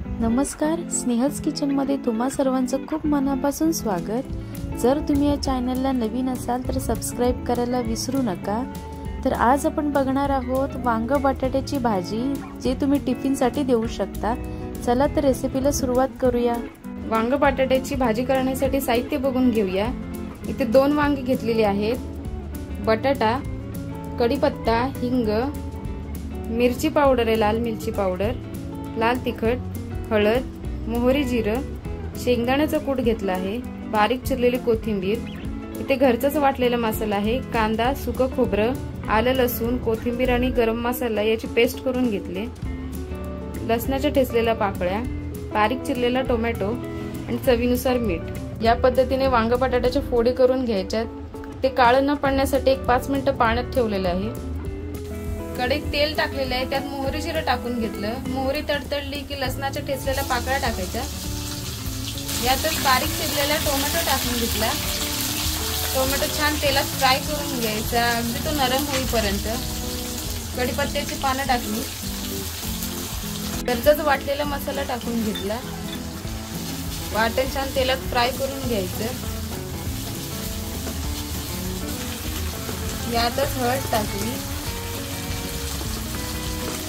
नमस्कार, स्नेहज किचनमध्ये तुम्हा सर्वांचं खूप मनापासून स्वागत। जर तुम्ही या चॅनलला नवीन असाल तर सबस्क्राइब करायला विसरू नका। तर आज आपण बघणार आहोत वांग बटाट्याची भाजी, जे तुम्ही टिफिनसाठी देऊ शकता। चला तर रेसिपीला सुरुवात करूया। वांग बटाट्याची भाजी करण्यासाठी साहित्य बघून घेऊया। इथे 2 वांगी घेतलेली आहेत, बटाटा, कढीपत्ता, हिंग, मिरची पावडर आहे, लाल मिरची पावडर, लाल तिखट, हळद, मोहरी, जिरं, शेंगदाण्याचा कूट घेतला आहे, बारीक चिरलेली कोथिंबीर, इथे घरचाच वाटलेला मसाला आहे, कांदा, सुकं खोबरं, आलं, लसूण, कोथिंबीर आणि गरम मसाला याची पेस्ट करून घेतले, लसणाच्या ठेचलेल्या पाकळ्या, बारीक चिरलेला टोमॅटो आणि चवीनुसार मीठ। या पद्धतीने वांग बटाट्याच्या फोडी करून घ्यायच्या। ते काळं न पडण्यासाठी 1-5 मिनिटं पाण्यात ठेवलेलं आहे। कढईत तेल टाकलेलं आहे, त्यात मोहरी जिरं टाकून घेतलं। मोहरी तडतडली की लसणाच्या ठेचलेल्या पाकळ्या टाकायच्या। यातच बारीक चिरलेला टोमॅटो टाकून घेतला। टोमॅटो छान तेलात फ्राय करून घ्यायचा, अगदी तो नरम होईपर्यंत। कढीपत्त्याची पानं टाकली, घरचाच वाटलेला मसाला टाकून घेतला। वाटण छान तेलात फ्राय करून घ्यायचं। यातच हळद टाकली,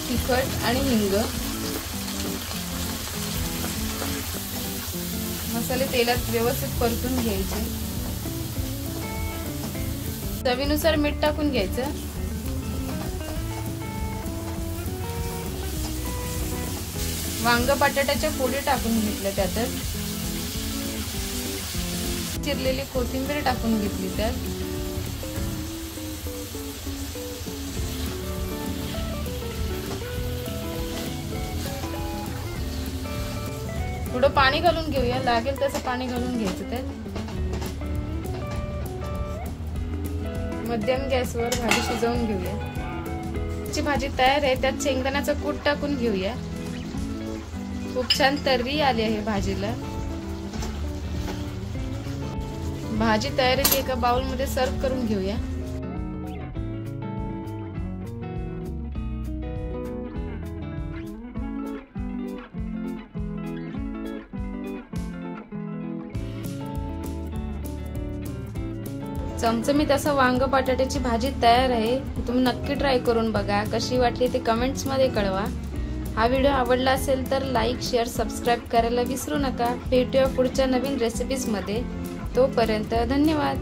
तिखट आणि हिंग। मसाले तेलात व्यवस्थित परतून घ्यायचे। चवीनुसार मीठ टाकून घ्यायचं। वांग बटाट्याच्या फोडी टाकून घेतल्या, त्यातच चिरलेली कोथिंबीर टाकून घेतली, त्यात थोडं पाणी घालून घेऊया, लागेल तसं पाणी घालून घ्यायचं। त्यात मध्यम गॅसवर भाजी शिजवून घेऊया। ची भाजी तयार आहे, त्यात शेंगदाण्याचा कूट टाकून घेऊया। खूप छान तर्री आली आहे भाजीला। भाजी तयार आहे, एका बाउल मध्ये सर्व करून घेऊया। चमचमीत असं वांग बटाट्याची भाजी तयार आहे। तुम्ही नक्की ट्राय करून बघा, कशी वाटली ते कमेंट्स मध्ये कळवा। हा व्हिडिओ आवडला असेल तर लाईक, शेअर, सबस्क्राइब करायला विसरू नका। भेटूया पुढच्या नवीन रेसिपीज मध्ये। तोपर्यंत धन्यवाद।